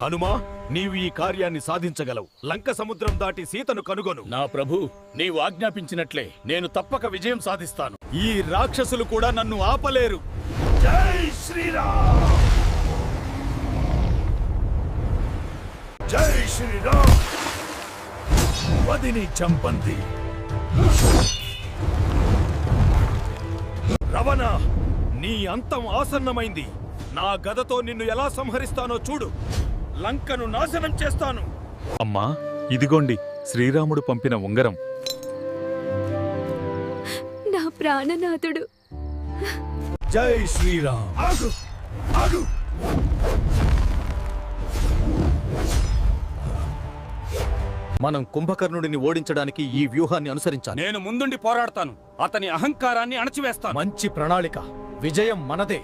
హనుమా, నీవు ఈ కార్యాన్ని సాధించగలవు. లంక సముద్రం దాటి సీతను కనుగొను. నా ప్రభు, నీవు ఆజ్ఞాపించినట్లే నేను తప్పక విజయం సాధిస్తాను. ఈ రాక్షసులు కూడా నన్ను ఆపలేరు. జై శ్రీరామ్! జై శ్రీరామ్! వదిని చంపండి. రవణ, నీ అంతం ఆసన్నమైంది. నా గదతో నిన్ను ఎలా సంహరిస్తానో చూడు. లంకను నాశనం చేస్తాను. అమ్మా, ఇదిగోండి శ్రీరాముడు పంపిన ఉంగరం. నా ప్రాణనాథుడు. జై శ్రీరామ్! ఆగు! ఆగు! మనం కుంభకర్ణుడిని ఓడించడానికి ఈ వ్యూహాన్ని అనుసరించాలి. నేను ముందుండి పోరాడతాను. అతని అహంకారాన్ని అణచివేస్తాను. మంచి ప్రణాళిక. విజయం మనదే.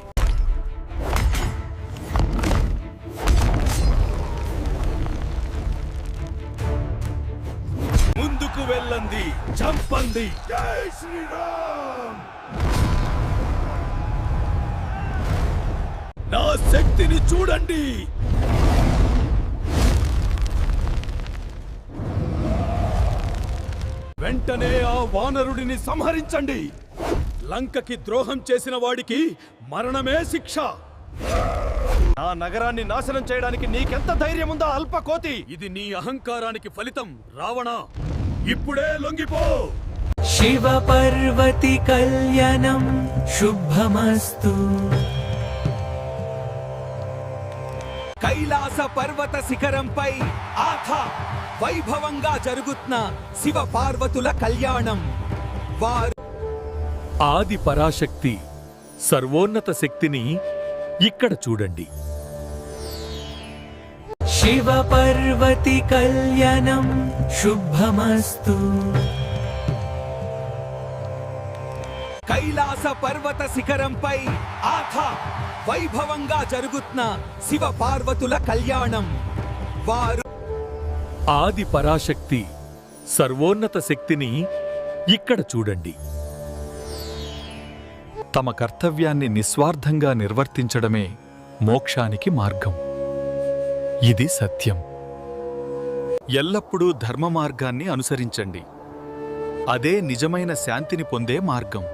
ముందుకు వెళ్ళండి, చంపండి. జై శ్రీరామ్! నా శక్తిని చూడండి. వెంటనే ఆ వానరుడిని సంహరించండి. లంకకి ద్రోహం చేసిన వాడికి మరణమే శిక్ష. ఆ నగరాన్ని నాశనం చేయడానికి నీకెంత ధైర్యముందా అల్పకోతి? ఇది నీ అహంకారానికి ఫలితం. రావణ, ఇప్పుడే లొంగిపో. శివ పార్వతి కళ్యాణం శుభమస్తు. కైలాస పర్వత శిఖరంపై వైభవంగా జరుగుతున్న శివ పార్వతుల కళ్యాణం. వారు ఆది పరాశక్తి సర్వోన్నత శక్తిని ఇక్కడ చూడండి. శివ పార్వతి కళ్యాణం శుభమస్తు. కైలాస పర్వత శిఖరంపై వైభవంగా జరుగుతున్న శివ పార్వతుల కళ్యాణం. వారు ఆది పరాశక్తి సర్వోన్నత శక్తిని ఇక్కడ చూడండి. తమ కర్తవ్యాన్ని నిస్వార్థంగా నిర్వర్తించడమే మోక్షానికి మార్గం. ఇది సత్యం. ఎల్లప్పుడూ ధర్మ మార్గాన్ని అనుసరించండి. అదే నిజమైన శాంతిని పొందే మార్గం.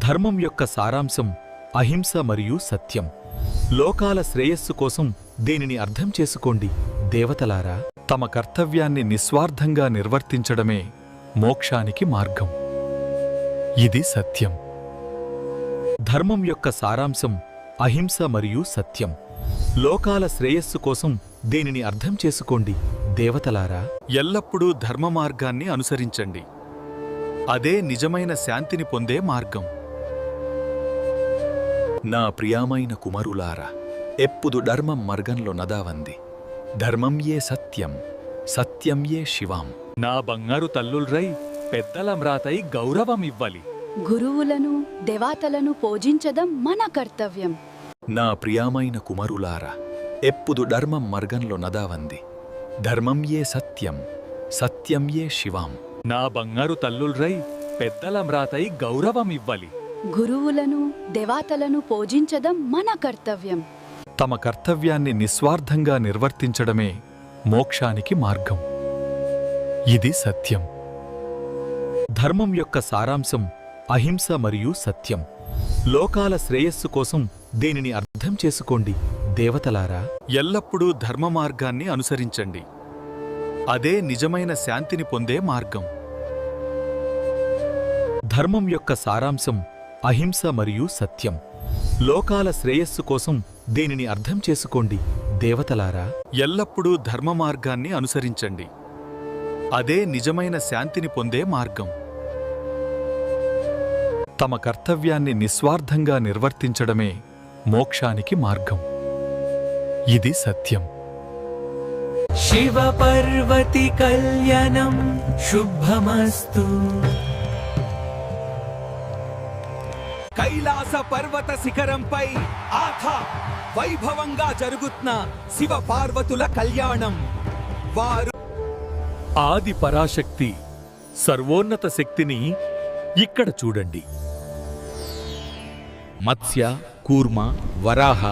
ధర్మం యొక్క సారాంశం అహింస మరియు సత్యం. లోకాల శ్రేయస్సు కోసం దీనిని అర్థం చేసుకోండి దేవతలారా. తమ కర్తవ్యాన్ని నిస్వార్థంగా నిర్వర్తించడమే మోక్షానికి మార్గం. ఇది సత్యం. ధర్మం యొక్క సారాంశం అహింస మరియు సత్యం. లోకాల శ్రేయస్సు కోసం దీనిని అర్థం చేసుకోండి దేవతలారా. ఎల్లప్పుడూ ధర్మ మార్గాన్ని అనుసరించండి. అదే నిజమైన శాంతిని పొందే మార్గం. నా ప్రియమైన కుమారులారా, ఎప్పుడు ధర్మం మార్గంలో నదావంది. ధర్మం ఏ సత్యం, సత్యం ఏ శివాం. నా బంగారు తల్లుల్రై పెద్దల మ్రాతై గౌరవం ఇవ్వాలి. గురువులను దేవతలను పూజించడం మన కర్తవ్యం. నా ప్రియమైన కుమారులారా, ఎప్పుడు ధర్మం మార్గంలో నదావంది. ధర్మం ఏ సత్యం, సత్యం ఏ శివాం. నా బంగారు తల్లుల్రై పెద్దల మ్రాతై గౌరవం ఇవ్వాలి. గురువులను దేవతలను పూజించడం మన కర్తవ్యం. తమ కర్తవ్యాన్ని నిస్వార్థంగా నిర్వర్తించడమే మోక్షానికి మార్గం. ఇది సత్యం. ధర్మం యొక్క సారాంశం అహింస మరియు సత్యం. లోకాల శ్రేయస్సు కోసం దీనిని అర్థం చేసుకోండి దేవతలారా. ఎల్లప్పుడూ ధర్మ మార్గాన్ని అనుసరించండి. అదే నిజమైన శాంతిని పొందే మార్గం. ధర్మం యొక్క సారాంశం అహింస మరియు సత్యం. లోకాల శ్రేయస్సు కోసం దీనిని అర్థం చేసుకోండి దేవతలారా. ఎల్లప్పుడూ ధర్మ మార్గాన్ని అనుసరించండి. అదే నిజమైన శాంతిని పొందే మార్గం. తమ కర్తవ్యాన్ని నిస్వార్థంగా నిర్వర్తించడమే మోక్షానికి మార్గం. ఇది సత్యం. శివ పార్వతి కళ్యాణం శుభమస్తు. కైలాస పర్వత శిఖరంపై వైభవంగా జరుగుతున్న శివ పార్వతుల కళ్యాణం. వారు ఆది పరాశక్తి సర్వోన్నత శక్తిని ఇక్కడ చూడండి. మత్స్య, కూర్మ వరాహ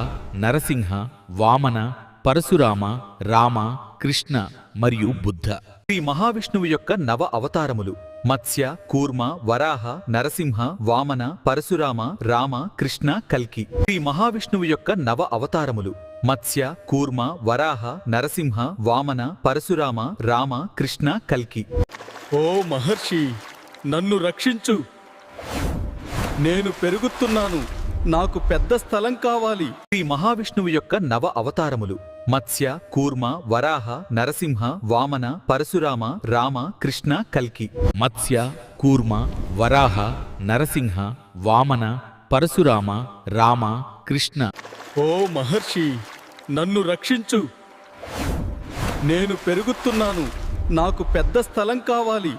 నరసింహ వామన పరశురామ రామ కృష్ణ మరియు బుద్ధ. శ్రీ మహావిష్ణువు యొక్క నవ అవతారములు మత్స్య కూర్మ వరాహ నరసింహ వామన పరశురామ రామ కృష్ణ కల్కి. శ్రీ మహావిష్ణువు యొక్క నవ అవతారములు మత్స్య కూర్మ వరాహ నరసింహ వామన పరశురామ రామ కృష్ణ కల్కి. ఓ మహర్షి, నన్ను రక్షించు. నేను పెరుగుతున్నాను, నాకు పెద్ద స్థలం కావాలి. శ్రీ మహావిష్ణువు యొక్క నవ అవతారములు మత్స్య కూర్మ వరాహ నరసింహ వామన పరశురామ రామ కృష్ణ కల్కి. మత్స్య కూర్మ వరాహ నరసింహ వామన పరశురామ రామ కృష్ణ. ఓ మహర్షి, నన్ను రక్షించు. నేను పెరుగుతున్నాను, నాకు పెద్ద స్థలం కావాలి.